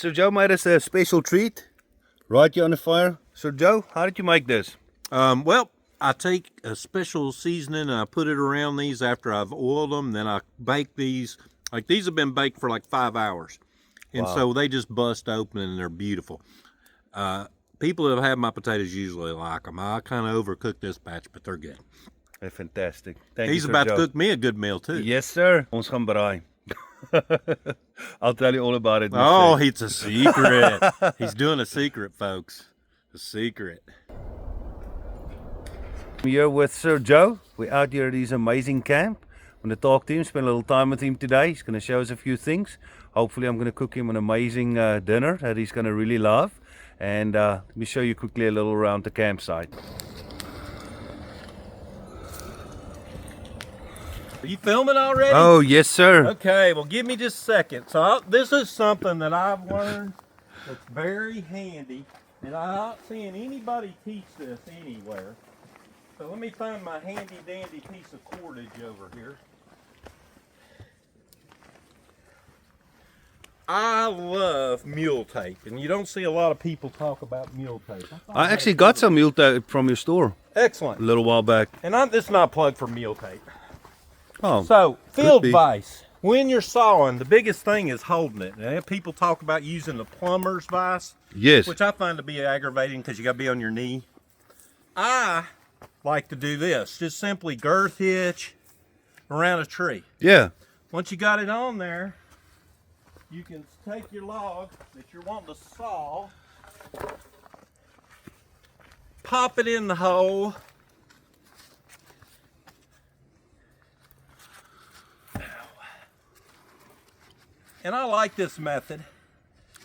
So Joe made us a special treat right here on the fire. So Joe, how did you make this? Well, I take a special seasoning and I put it around these after I've oiled them. Then I bake these. Like these have been baked for like 5 hours. And Wow. so they just bust open and they're beautiful. People that have had my potatoes usually like them. I kind of overcook this batch, but they're good. They're fantastic. Thank you, He's Sir about Joe. to cook me a good meal too. Yes, sir. Ons gaan braai. I'll tell you all about it. Oh, it's a secret. He's doing a secret, folks. A secret. I'm here with Sir Joe. We're out here at his amazing camp. I'm going to talk to him, spend a little time with him today. He's going to show us a few things. Hopefully I'm going to cook him an amazing dinner that he's going to really love. And let me show you quickly a little around the campsite. Are you filming already? Oh, yes, sir. Okay, well, give me just a second. So this is something that I've learned that's very handy, and I'm not seeing anybody teach this anywhere. So let me find my handy dandy piece of cordage over here. I love mule tape, and you don't see a lot of people talk about mule tape. I actually got some mule tape from your store Excellent. a little while back. And this is not plugged for mule tape. Oh, So, field be. vise. When you're sawing, the biggest thing is holding it. Now, people talk about using the plumber's vise, yes. which I find to be aggravating because you got to be on your knee. I like to do this. Just simply girth hitch around a tree. Yeah. Once you got it on there, you can take your log that you're wanting to saw, pop it in the hole, and I like this method.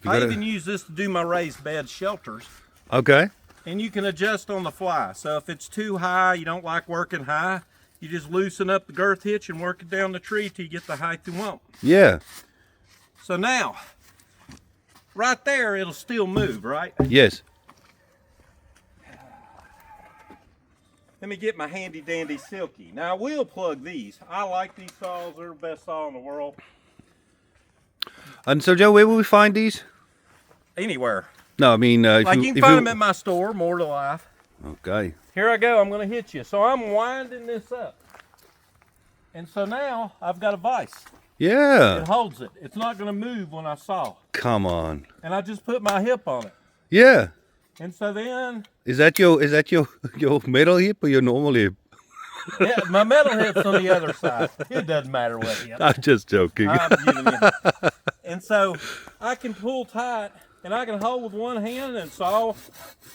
I even use this to do my raised bed shelters. Okay. And you can adjust on the fly. So if it's too high, you don't like working high, you just loosen up the girth hitch and work it down the tree till you get the height you want. Yeah. So now, right there, it'll still move, right? Yes. Let me get my handy dandy Silky. Now I will plug these. I like these saws. They're the best saw in the world. And so Joe, where will we find these? Anywhere. No, I mean, Like you can find them at my store, More to Life. Okay. Here I go, I'm gonna hit you. So I'm winding this up. And so now I've got a vise. Yeah. It holds it. It's not gonna move when I saw. Come on. And I just put my hip on it. Yeah. And so then, Is that your your metal hip or your normal hip? yeah, my metal hip's on the other side. It doesn't matter what hip. I'm just joking. I'm giving you. And so I can pull tight, and I can hold with one hand and saw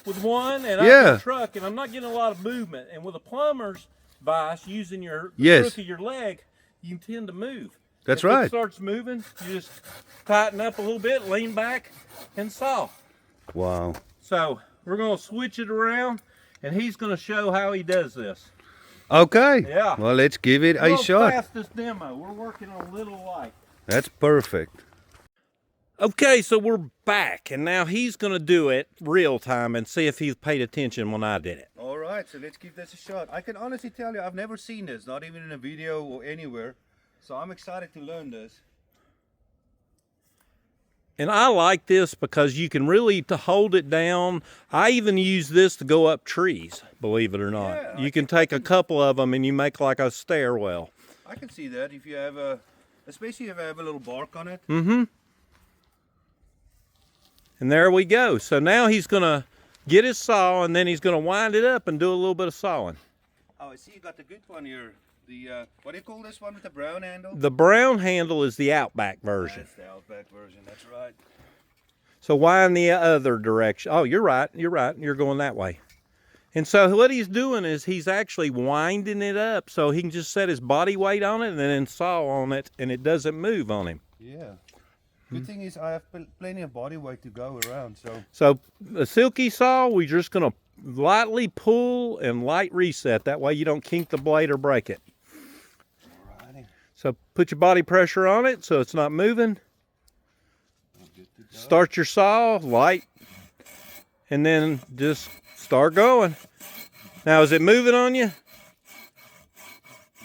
with one, and I Yeah. can truck, and I'm not getting a lot of movement. And with a plumber's vise, using the Yes. crook of your leg, you tend to move. That's If right. it starts moving, you just tighten up a little bit, lean back, and saw. Wow. So we're going to switch it around, and he's going to show how he does this. Okay. Yeah. Well, let's give it a World's shot. fastest demo. We're working on a little light. That's perfect. Okay, so we're back, and now he's going to do it real time and see if he paid attention when I did it. All right, so let's give this a shot. I can honestly tell you, I've never seen this, not even in a video or anywhere. So I'm excited to learn this. And I like this because you can really hold it down. I even use this to go up trees, believe it or not. Yeah, You can take a couple of them and you make like a stairwell. I can see that if you have especially if you have a little bark on it. Mm-hmm. And there we go. So now he's going to get his saw, and then he's going to wind it up and do a little bit of sawing. Oh, I see you got the good one here. The what do you call this one with the brown handle? The brown handle is the Outback version. That's the Outback version, that's right. So wind the other direction. Oh, you're right. You're right. You're going that way. And so what he's doing is he's actually winding it up so he can just set his body weight on it and then saw on it, and it doesn't move on him. Yeah. Good thing is I have plenty of body weight to go around, so. So the Silky saw, we're just going to lightly pull and light reset. That way you don't kink the blade or break it. Alrighty. So put your body pressure on it so it's not moving. Start your saw, light, and then just start going. Now, is it moving on you?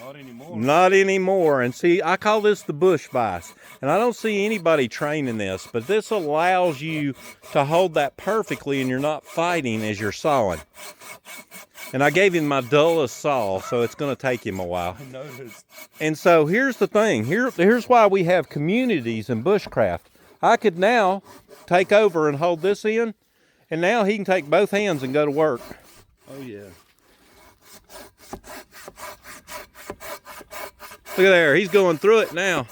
Not anymore. Not anymore. And see, I call this the bush vise. And I don't see anybody training this, but this allows you to hold that perfectly and you're not fighting as you're sawing. And I gave him my dullest saw, so it's going to take him a while. I noticed. And so here's the thing. Here's why we have communities in bushcraft. I could now take over and hold this in, and now he can take both hands and go to work. Oh yeah. Look at there, he's going through it now.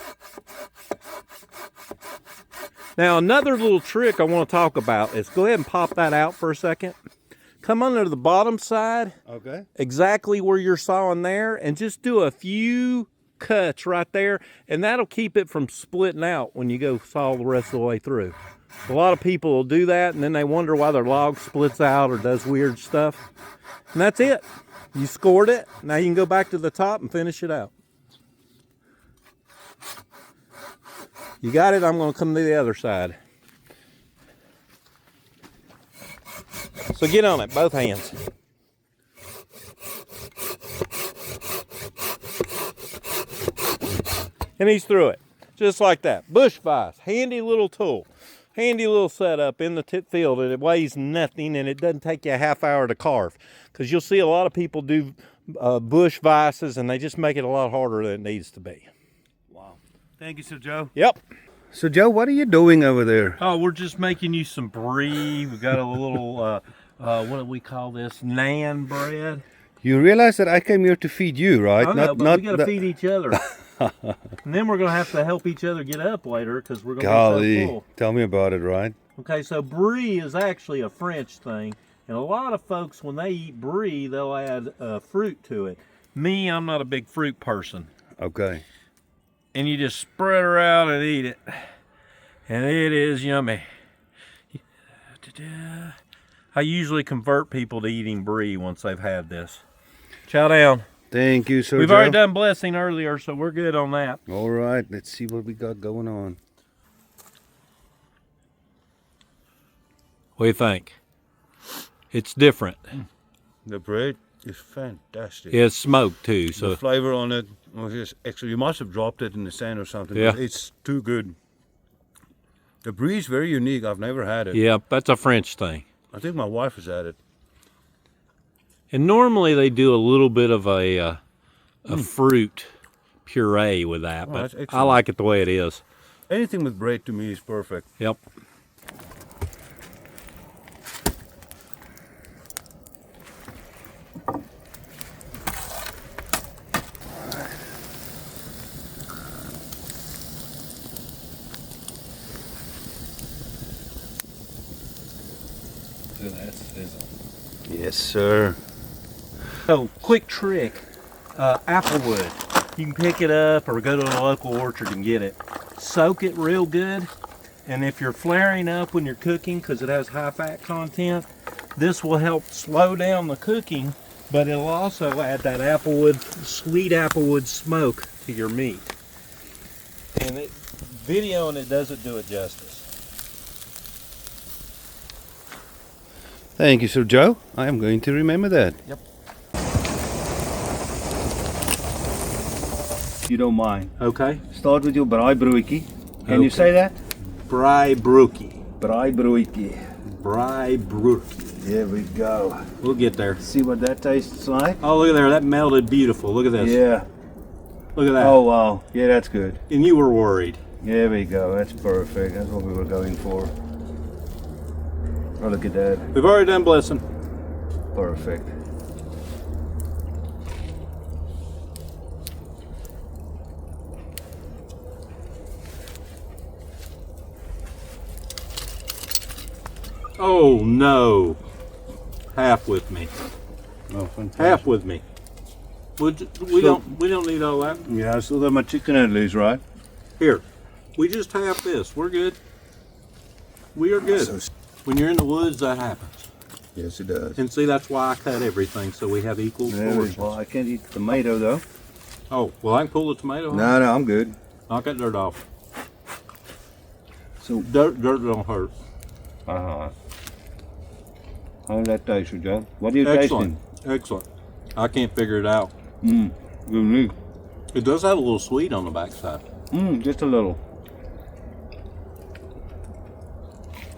Now another little trick I want to talk about is go ahead and pop that out for a second. Come under the bottom side, Okay. exactly where you're sawing there, and just do a few cuts right there, and that'll keep it from splitting out when you go saw the rest of the way through. A lot of people will do that, and then they wonder why their log splits out or does weird stuff. And that's it. You scored it. Now you can go back to the top and finish it out. You got it. I'm going to come to the other side. So get on it, both hands. And he's through it, just like that. Bush vise, handy little tool, handy little setup in the tip field, and it weighs nothing, and it doesn't take you a half hour to carve. Because you'll see a lot of people do bush vices, and they just make it a lot harder than it needs to be. Wow. Thank you, Sir Joe. Yep. So Joe, what are you doing over there? Oh, we're just making you some brie. We got a little, what do we call this? Naan bread. You realize that I came here to feed you, right? I know, but we got to feed each other. And then we're going to have to help each other get up later because we're going to be so full. Tell me about it, right? Okay, so brie is actually a French thing. And a lot of folks, when they eat brie, they'll add fruit to it. Me, I'm not a big fruit person. Okay. And you just spread her out and eat it. And it is yummy. I usually convert people to eating brie once they've had this. Chow down. Thank you, Sir We've Joe. already done blessing earlier, so we're good on that. All right, let's see what we got going on. What do you think? It's different. The bread is fantastic. It's smoked too, The so flavor on it was just extra. You must have dropped it in the sand or something. Yeah. But it's too good. The brie is very unique. I've never had it. yeah, that's a French thing. I think my wife has had it. And normally they do a little bit of a fruit puree with that, Oh, but that's I excellent. like it the way it is. Anything with bread to me is perfect. Yep. Yes, sir. So, quick trick. Applewood. You can pick it up or go to a local orchard and get it. Soak it real good. And if you're flaring up when you're cooking because it has high fat content, this will help slow down the cooking, but it'll also add that applewood, sweet applewood smoke to your meat. And videoing it doesn't do it justice. Thank you, Sir Joe. I am going to remember that. Yep. If you don't mind. Okay. Start with your braai broodjie. Can you Okay. say that? Braai broodjie. Braai broodjie. Braai broodjie. There we go. We'll get there. See what that tastes like? Oh, look at there. That melted beautiful. Look at this. Yeah. Look at that. Oh, wow. Yeah, that's good. And you were worried. There we go. That's perfect. That's what we were going for. Oh, look at that. We've already done blessing. Perfect. Oh no. Half with me. Oh, fantastic. Half with me. We don't need all that. Yeah, I still got my chicken at least, right? Here. We just half this. We're good. We are good. When you're in the woods, that happens. Yes, it does. And see, that's why I cut everything so we have equal portions. Well, I can't eat tomato though. Oh, well, I can pull the tomato off. No, I'm good. Knock that dirt off. So, Dirt don't hurt. how did that taste, Joe? What are you Excellent. tasting? Excellent. I can't figure it out. Unique. It does have a little sweet on the backside. Just a little.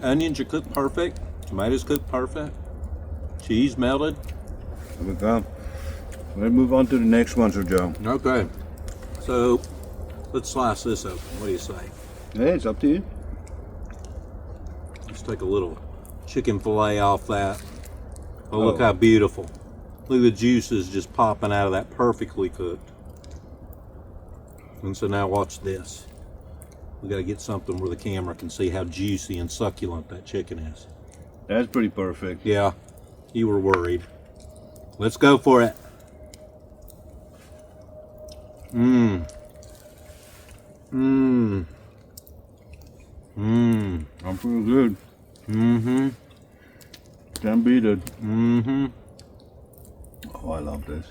Onions are cooked perfect. Tomatoes cooked perfect. Cheese melted. There we go. Let's move on to the next one, Sir Joe. Okay. So let's slice this open. What do you say? Hey, it's up to you. Let's take a little chicken fillet off that. Oh, look how beautiful. Look at the juices just popping out of that, perfectly cooked. And so now watch this. We got to get something where the camera can see how juicy and succulent that chicken is. That's pretty perfect. Yeah, you were worried. Let's go for it. I'm feeling good. Can't beat it. Oh, I love this.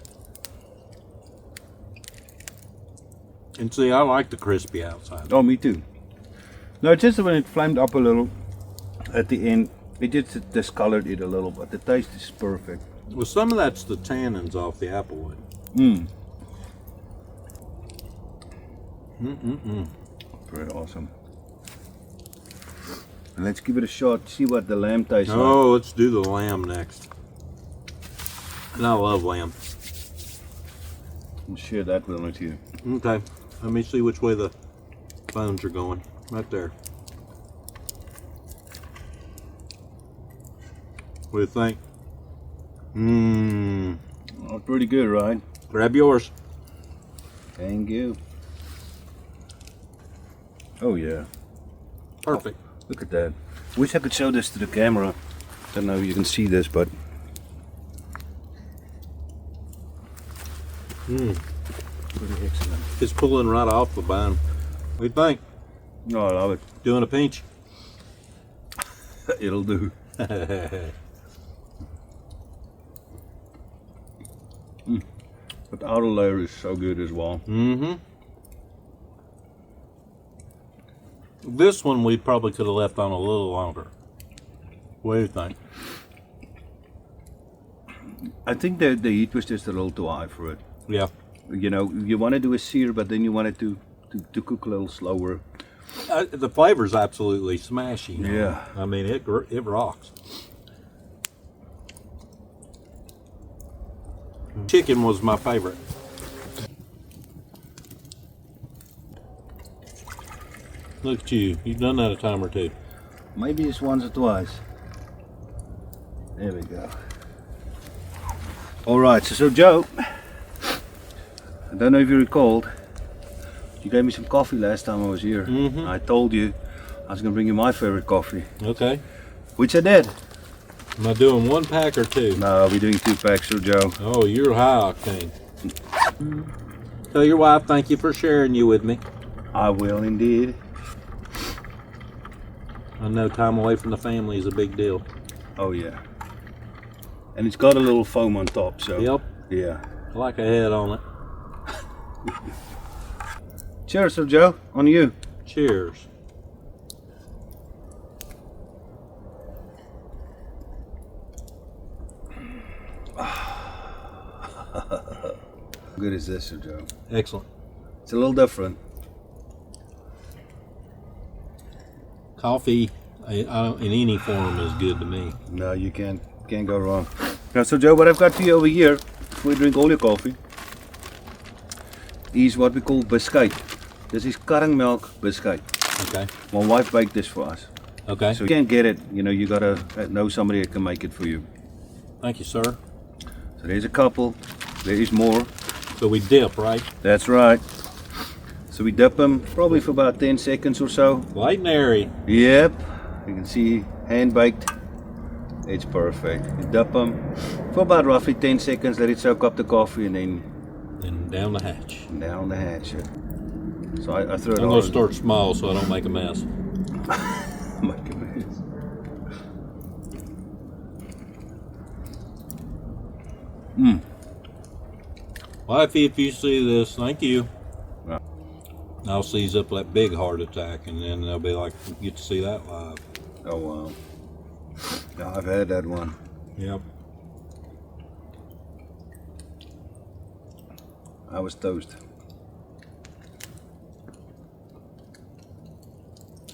And see, I like the crispy outside. Oh, me too. No, it's just when it flamed up a little at the end, it just discolored it a little, but the taste is perfect. Well, some of that's the tannins off the applewood. Very awesome. And let's give it a shot, see what the lamb tastes like. Oh, let's do the lamb next. And I love lamb. I'll share that with you. Okay, let me see which way the bones are going. Right there. What do you think? Oh, pretty good, right? Grab yours. Thank you. Oh yeah. Perfect. Look at that. Wish I could show this to the camera. Don't know if you can see this, but pretty excellent. It's pulling right off the bone. What do you think? No, I love it. Doing a pinch? It'll do. But the outer layer is so good as well. This one we probably could have left on a little longer. What do you think? I think the heat was just a little too high for it. Yeah. You know, you want to do a sear, but then you want it to cook a little slower. The flavor's absolutely smashing. Yeah. I mean, it rocks. Chicken was my favorite. Look at you. You've done that a time or two. Maybe it's once or twice. There we go. All right, so Joe, I don't know if you recalled, you gave me some coffee last time I was here. I told you I was going to bring you my favorite coffee. Okay. Which I did. Am I doing 1 pack or 2? No, I'll be doing 2 packs, Sir Joe. Oh, you're high octane. Tell your wife thank you for sharing you with me. I will indeed. I know time away from the family is a big deal. Oh yeah. And it's got a little foam on top, so. Yep. Yeah. I like a head on it. Cheers, Sir Joe. On you. Cheers. How good is this, Sir Joe? Excellent. It's a little different. Coffee in any form is good to me. No, you can't go wrong. Now, so Joe, what I've got for you over here, before you drink all your coffee, is what we call biscuit. This is caramel biscuit. Okay. My wife baked this for us. Okay. So you can't get it, you know, you gotta know somebody that can make it for you. Thank you, sir. So there's a couple, there is more. So we dip, right? That's right. So we dip them probably for about 10 seconds or so. Light and airy. Yep, you can see hand baked. It's perfect. You dip them for about roughly 10 seconds, let it soak up the coffee, and then Down the hatch. down the hatch. So I throw it I'm all going to start small so I don't make a mess. Make a mess. Wifey, if you see this, thank you. Right. I'll seize up that big heart attack, and then they'll be like, you get to see that live. Oh wow. Yeah, I've had that one. Yep. I was toast.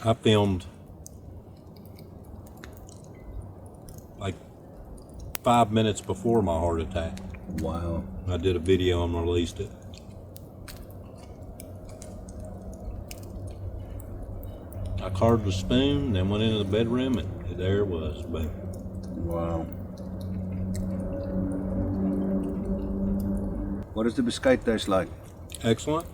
I filmed like 5 minutes before my heart attack. Wow. I did a video and released it. I carved the spoon, then went into the bedroom, and there it was. Boom. Wow. What does the biscuit taste like? Excellent.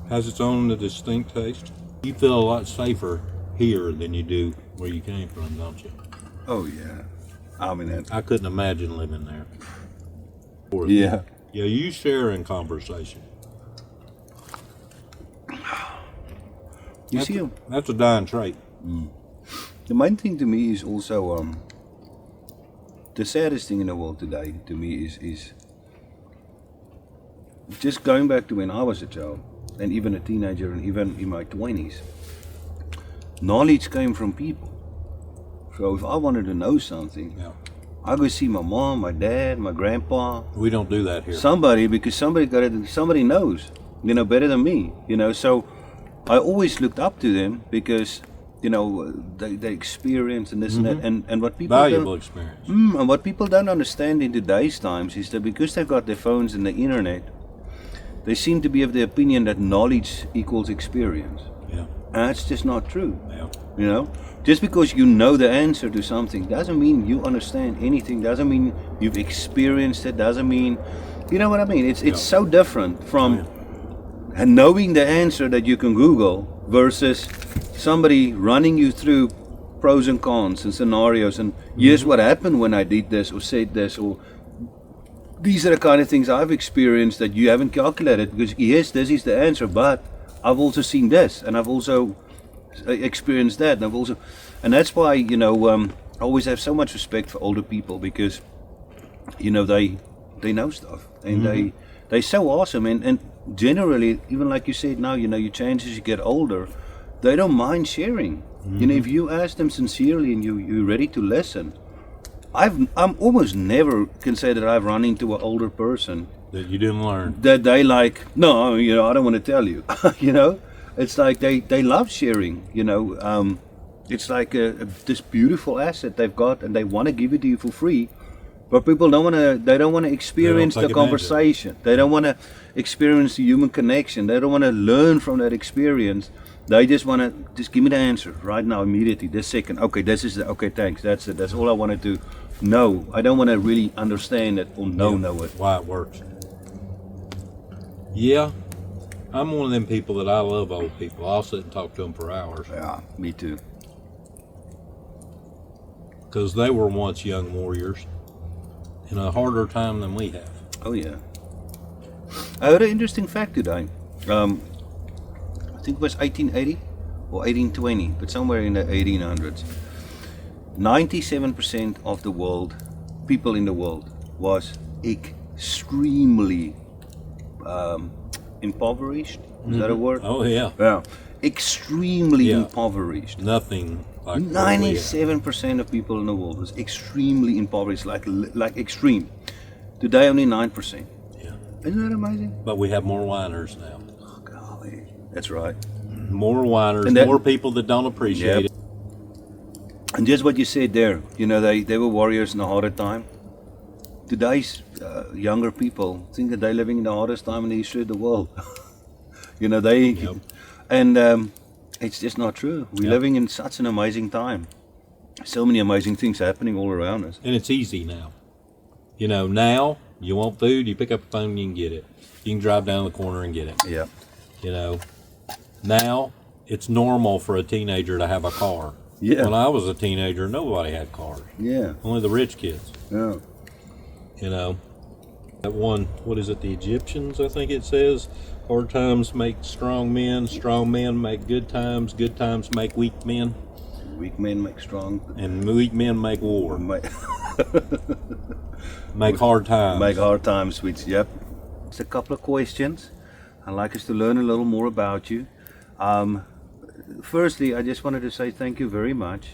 Has its own distinct taste. You feel a lot safer here than you do where you came from, don't you? Oh yeah. I mean, I couldn't imagine living there. yeah. Yeah, you share in conversation. That's a dying trait. The main thing to me is also the saddest thing in the world today. To me is just going back to when I was a child, and even a teenager, and even in my 20s. Knowledge came from people. So if I wanted to know something, Yeah. I go see my mom, my dad, my grandpa, We don't do that here. somebody, because somebody knows, better than me, So I always looked up to them because, they experience and this and that, and what people Valuable experience. and what people don't understand in today's times is that because they've got their phones and the internet, they seem to be of the opinion that knowledge equals experience, Yeah. and that's just not true. Yeah. Just because you know the answer to something doesn't mean you understand anything, doesn't mean you've experienced it, doesn't mean, you know what I mean? It's so different from and knowing the answer that you can Google versus somebody running you through pros and cons and scenarios and here's what happened when I did this or said this, or these are the kind of things I've experienced that you haven't calculated, because yes, this is the answer, but I've also seen this and I've also experienced that, and that's why I always have so much respect for older people, because they know stuff, and they're so awesome, and generally, even like you said now, you change as you get older, they don't mind sharing. If you ask them sincerely and you're ready to listen. I'm almost never can say that I've run into an older person That you didn't learn. that they like, no, I don't want to tell you. It's like they love sharing. It's like this beautiful asset they've got, and they want to give it to you for free. But people don't want to. They don't want to experience the conversation. They don't want to experience the human connection. They don't want to learn from that experience. They just want to just give me the answer right now, immediately, this second. Okay, this is okay. Thanks. That's it. That's all I wanted to know. I don't want to really understand it or know it. Why it works. Yeah, I'm one of them people that I love old people. I'll sit and talk to them for hours. Yeah, me too. Because they were once young warriors in a harder time than we have. Oh yeah. I heard an interesting fact today. I think it was 1880 or 1820, but somewhere in the 1800s. 97% of the people in the world was extremely impoverished. Is that a word? Oh yeah. Yeah. Extremely Yeah. impoverished. Nothing like 97% of people in the world was extremely impoverished, like extreme. Today only 9%. Yeah. Isn't that amazing? But we have more whiners now. Oh golly, that's right. More whiners, And that- more people that don't appreciate it. And just what you said there, they were warriors in a harder time. Today's younger people think that they're living in the hardest time in the history of the world. And it's just not true. We're living in such an amazing time. So many amazing things happening all around us. And it's easy now. Now you want food, you pick up the phone, you can get it. You can drive down the corner and get it. Yeah. Now it's normal for a teenager to have a car. Yeah. When I was a teenager, nobody had cars. Yeah. Only the rich kids. Yeah. That one, what is it, the Egyptians, I think it says, hard times make strong men make good times make weak men, Weak men make strong. and weak men make war, Make hard times. hard times sweet. Yep. It's a couple of questions. I'd like us to learn a little more about you. Firstly, I just wanted to say thank you very much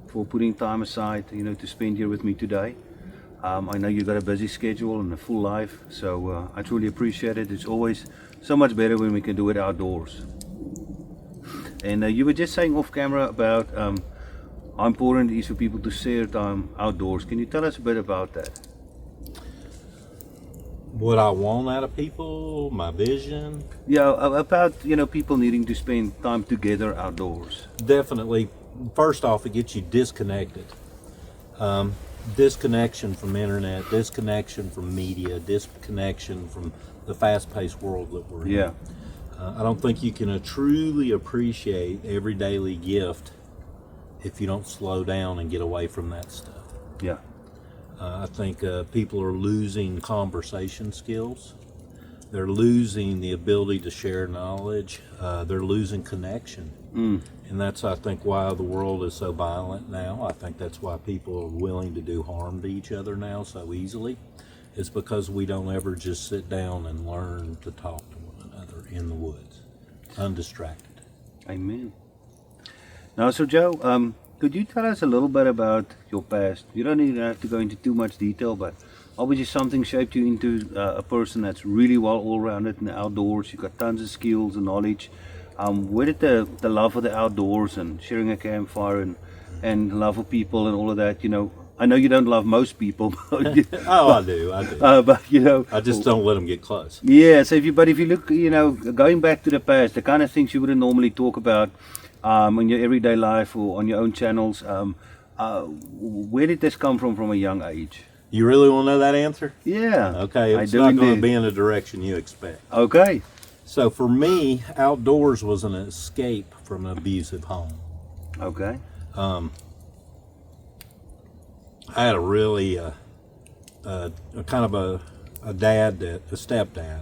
for putting time aside, to spend here with me today. I know you've got a busy schedule and a full life, so I truly appreciate it. It's always so much better when we can do it outdoors. And you were just saying off camera about how important it is for people to share time outdoors. Can you tell us a bit about that? What I want out of people, my vision. Yeah, about people needing to spend time together outdoors. Definitely. First off, it gets you disconnected. Disconnection from internet, disconnection from media, disconnection from the fast-paced world that we're in. Yeah. I don't think you can truly appreciate every daily gift if you don't slow down and get away from that stuff. Yeah. I think people are losing conversation skills. They're losing the ability to share knowledge. They're losing connection. And that's, I think, why the world is so violent now. I think that's why people are willing to do harm to each other now so easily. It's because we don't ever just sit down and learn to talk to one another in the woods, undistracted. Amen. Now, so Joe, could you tell us a little bit about your past? You don't even have to go into too much detail, but obviously something shaped you into a person that's really well all-rounded in the outdoors. You've got tons of skills and knowledge. Where did the love of the outdoors and sharing a campfire and love of people and all of that, I know you don't love most people. Oh, I do. But I just don't let them get close. Yeah, so if you look, going back to the past, the kind of things you wouldn't normally talk about in your everyday life or on your own channels, where did this come from a young age? You really want to know that answer? Yeah. Okay, it's not going to be in the direction you expect. Okay. So for me, outdoors was an escape from an abusive home. Okay. I had a really kind of a stepdad,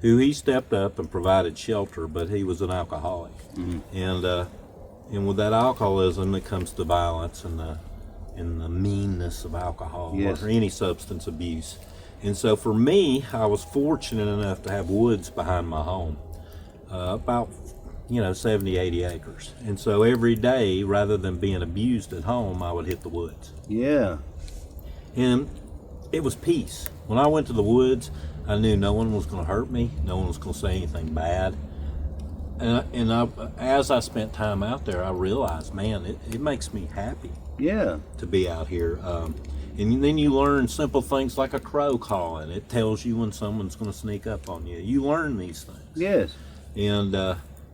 who he stepped up and provided shelter, but he was an alcoholic. And with that alcoholism, it comes to violence and the meanness of alcohol, yes, or any substance abuse. And so for me, I was fortunate enough to have woods behind my home, about 70, 80 acres. And so every day, rather than being abused at home, I would hit the woods. Yeah. And it was peace. When I went to the woods, I knew no one was going to hurt me. No one was going to say anything bad. As I spent time out there, I realized, man, it makes me happy. Yeah. To be out here. And then you learn simple things like a crow calling. It tells you when someone's going to sneak up on you. You learn these things. Yes. And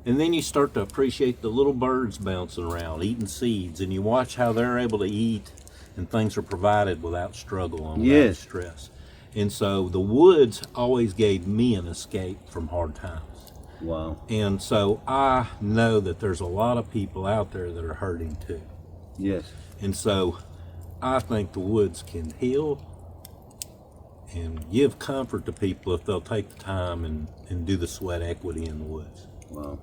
then you start to appreciate the little birds bouncing around, eating seeds, and you watch how they're able to eat, and things are provided without struggle and without stress. And so the woods always gave me an escape from hard times. Wow. And so I know that there's a lot of people out there that are hurting too. Yes. And so I think the woods can heal and give comfort to people if they'll take the time and do the sweat equity in the woods. Wow.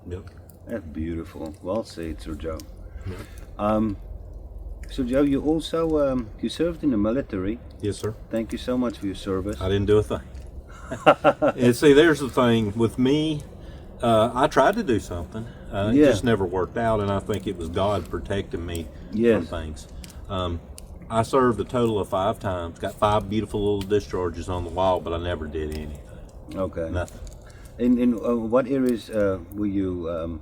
Yep. That's beautiful. Well said, Sir Joe. Yep. So Joe, you also you served in the military. Yes, sir. Thank you so much for your service. I didn't do a thing. And see, there's the thing with me. I tried to do something. It just never worked out, and I think it was God protecting me from things. I served a total of 5 times. Got 5 beautiful little discharges on the wall, but I never did anything. Okay. Nothing. In what areas were you?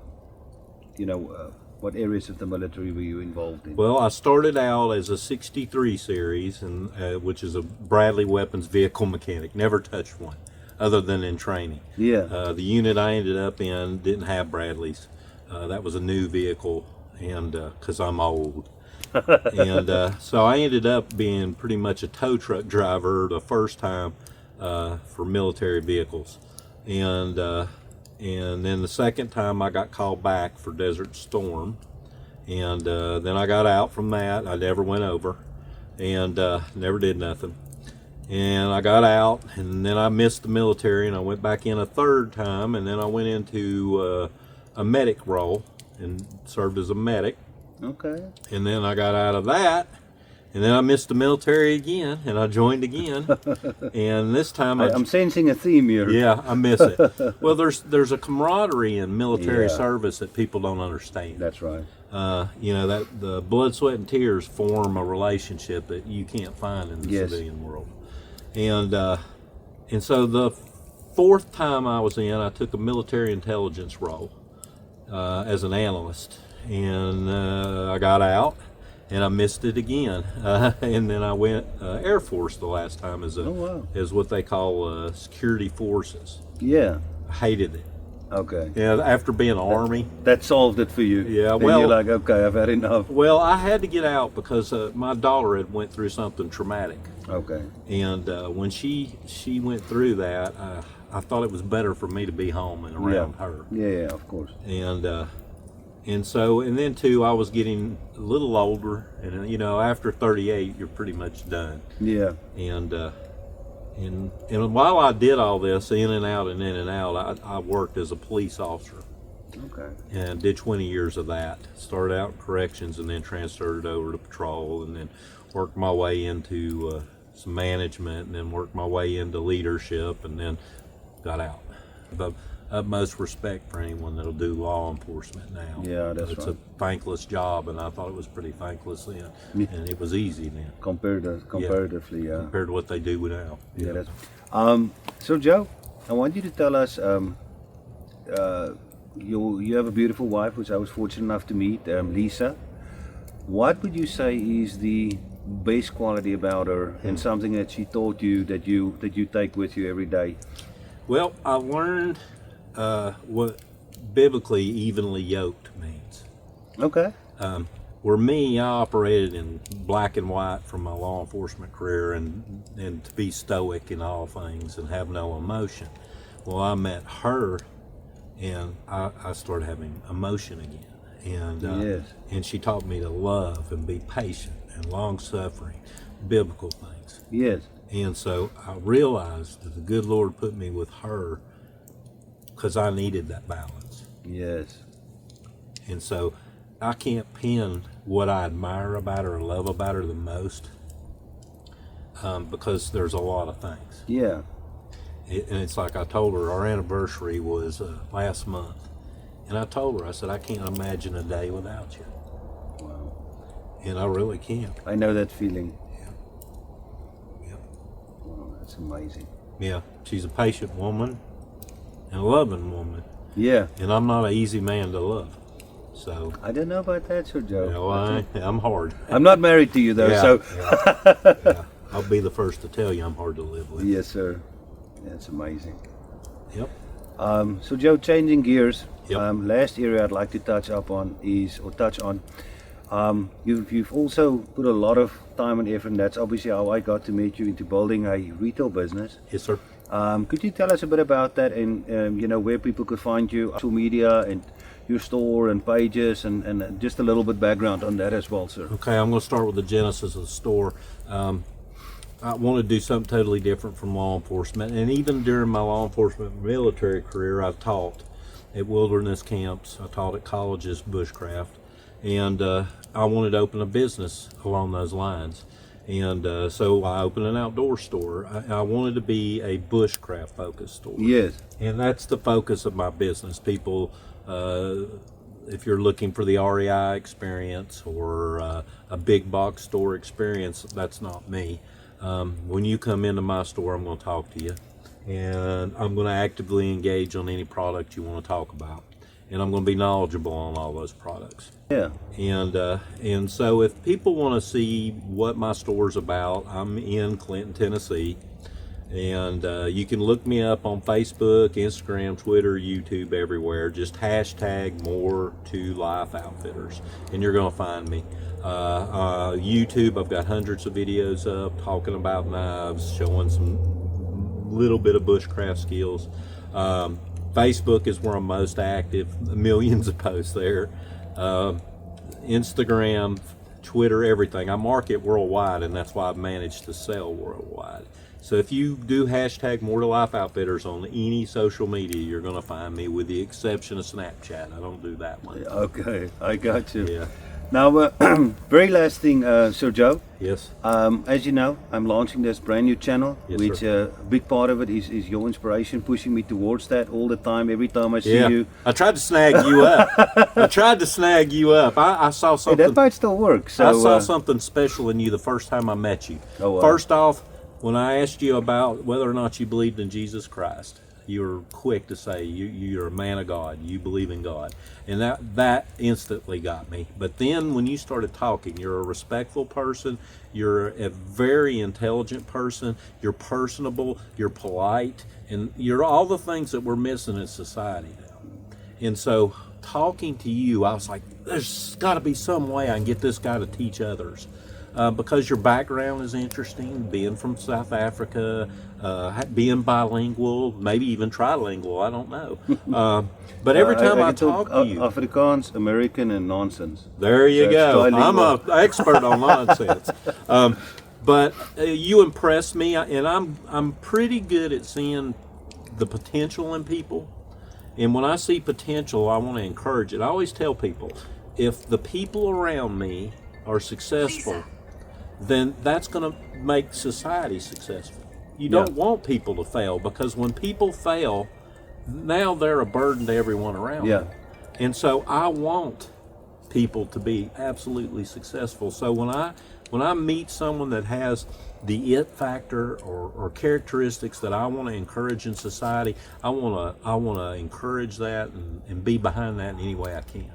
What areas of the military were you involved in? Well, I started out as a 63 series, and which is a Bradley weapons vehicle mechanic. Never touched one, other than in training. Yeah. The unit I ended up in didn't have Bradleys. That was a new vehicle, and because I'm old. And so I ended up being pretty much a tow truck driver the first time for military vehicles. And then the second time I got called back for Desert Storm. And then I got out from that. I never went over and never did nothing. And I got out, and then I missed the military, and I went back in a third time, and then I went into a medic role and served as a medic. Okay. And then I got out of that, and then I missed the military again, and I joined again. And this time I'm sensing a theme here. Yeah, I miss it. Well, there's a camaraderie in military service that people don't understand. That's right. That the blood, sweat, and tears form a relationship that you can't find in the civilian world. And so the 4th time I was in, I took a military intelligence role. as an analyst, and I got out, and I missed it again, and then I went Air Force the last time as what they call security forces. Yeah. I hated it. Okay. Yeah, after being Army. That solved it for you. Yeah, then well, you're like, okay, I've had enough. Well, I had to get out because my daughter had went through something traumatic. Okay. And when she went through that, I thought it was better for me to be home and around her. Yeah, of course. And then too, I was getting a little older, and you know, after 38, you're pretty much done. Yeah. And while I did all this, in and out, I worked as a police officer. Okay. And did 20 years of that. Started out in corrections and then transferred over to patrol, and then worked my way into some management, and then worked my way into leadership, and then got out. The utmost respect for anyone that'll do law enforcement now. Yeah, that's It's a thankless job, and I thought it was pretty thankless then, and it was easy then. Comparatively, yeah. Compared to what they do now. Yeah, that's. So Joe, I want you to tell us. You have a beautiful wife, which I was fortunate enough to meet, Lisa. What would you say is the best quality about her, and something that she taught you that you take with you every day? Well, I learned what biblically evenly yoked means. Okay. Where me, I operated in black and white from my law enforcement career, and to be stoic in all things and have no emotion. Well, I met her, and I started having emotion again. And she taught me to love and be patient and long-suffering, biblical things. Yes. And so I realized that the good Lord put me with her because I needed that balance. Yes. And so I can't pin what I admire about her or love about her the most, because there's a lot of things. Yeah. And it's like I told her, our anniversary was last month. And I told her, I said, I can't imagine a day without you. Wow. And I really can't. I know that feeling. Yeah. Wow, that's amazing. Yeah, she's a patient woman and a loving woman. Yeah. And I'm not an easy man to love. So I don't know about that, Sir Joe. You know, I'm hard. I'm not married to you though, so yeah. I'll be the first to tell you I'm hard to live with. Yes, sir. That's amazing. Yep. So Joe, changing gears. Yep. Last area I'd like to touch on, you've also put a lot of time and effort, and that's obviously how I got to meet you, into building a retail business. Yes, sir. Could you tell us a bit about that, and where people could find you, social media, and your store and pages, and just a little bit background on that as well, sir? Okay, I'm going to start with the genesis of the store. I want to do something totally different from law enforcement, and even during my law enforcement military career, I've taught at wilderness camps, I taught at colleges, Bushcraft, and I wanted to open a business along those lines. And so I opened an outdoor store. I wanted to be a bushcraft focused store. Yes. And that's the focus of my business. People, if you're looking for the REI experience or a big box store experience, that's not me. When you come into my store, I'm going to talk to you, and I'm going to actively engage on any product you want to talk about, and I'm going to be knowledgeable on all those products. Yeah. And so if people want to see what my store's about, I'm in Clinton, Tennessee, and you can look me up on Facebook, Instagram, Twitter, YouTube, everywhere. Just hashtag More to Life Outfitters, and you're going to find me. YouTube, I've got hundreds of videos up talking about knives, showing some little bit of bushcraft skills. Facebook is where I'm most active, millions of posts there. Instagram, Twitter, everything. I market worldwide, and that's why I've managed to sell worldwide. So if you do hashtag More to Life Outfitters on any social media, you're going to find me, with the exception of Snapchat. I don't do that one. Okay, I got you. Yeah. Now, very last thing, Sir Joe. Yes. As you know, I'm launching this brand new channel, yes, which a big part of it is your inspiration, pushing me towards that all the time. Every time I see you, I tried to snag you up. I saw something. Hey, that might still work. So, I saw something special in you the first time I met you. Oh, wow. First off, when I asked you about whether or not you believed in Jesus Christ, You're quick to say you're a man of God. You believe in God, and that instantly got me. But then when you started talking, you're a respectful person. You're a very intelligent person. You're personable. You're polite, and you're all the things that we're missing in society now. And so, talking to you, I was like, there's got to be some way I can get this guy to teach others. Because your background is interesting, being from South Africa, being bilingual, maybe even trilingual, I don't know. But every time I talk to you... Afrikaans, American, and nonsense. There you So go. it's I'm trilingual. an expert on nonsense. But you impress me, and I'm pretty good at seeing the potential in people. And when I see potential, I want to encourage it. I always tell people, if the people around me are successful, then that's going to make society successful. You don't want people to fail, because when people fail, now they're a burden to everyone around them. And so I want people to be absolutely successful. So when I meet someone that has the it factor or characteristics that I want to encourage in society, I want to encourage that and be behind that in any way I can.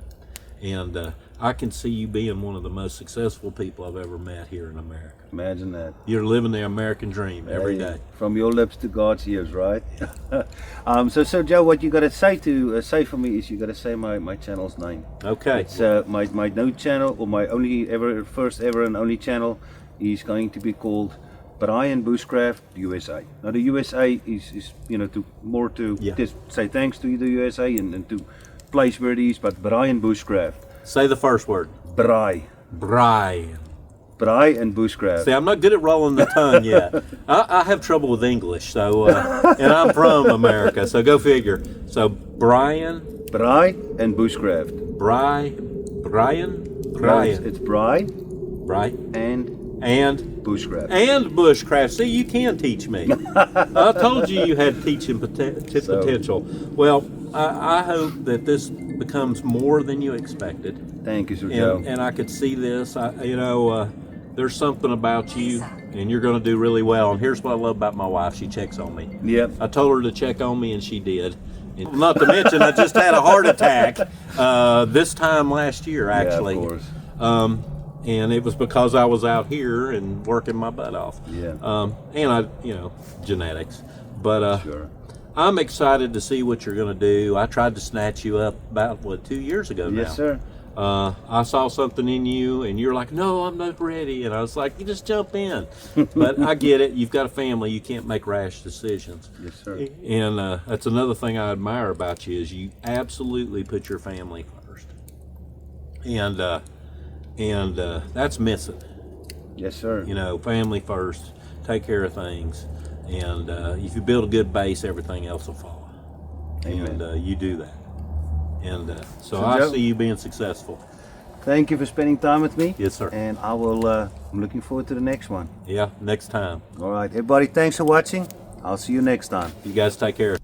And I can see you being one of the most successful people I've ever met here in America. Imagine that. You're living the American dream every day. From your lips to God's ears, right? So Joe, what you got to say for me is you got to say my channel's name. Okay. It's my new channel, or my first ever and only channel, is going to be called Braai Bushcraft USA. Now the USA is to just say thanks to the USA and to place where it is, but Braai Bushcraft. Say the first word. Braai. Braai. Braai and Bushcraft. See, I'm not good at rolling the tongue yet. I have trouble with English, so and I'm from America, so go figure. So Braai and Bushcraft. Brian. It's Braai and Bushcraft. And Bushcraft. See, you can teach me. I told you had teaching potential. Well, I hope that this becomes more than you expected. Thank you, Sir Joe. And I could see this. There's something about you, and you're going to do really well. And here's what I love about my wife. She checks on me. Yep. I told her to check on me, and she did. And not to mention, I just had a heart attack this time last year, actually. Yeah, of course. And it was because I was out here and working my butt off. Yeah. And genetics. But sure. I'm excited to see what you're going to do. I tried to snatch you up about 2 years ago now. Yes, sir. I saw something in you, and you're like, no, I'm not ready. And I was like, you just jump in. But I get it. You've got a family. You can't make rash decisions. Yes, sir. And that's another thing I admire about you, is you absolutely put your family first. And that's missing. Yes, sir. Family first, take care of things. And if you build a good base, everything else will follow. Amen. And you do that. And so Joe, I see you being successful. Thank you for spending time with me. Yes, sir. And I will. I'm looking forward to the next one. Yeah, next time. All right, everybody. Thanks for watching. I'll see you next time. You guys take care.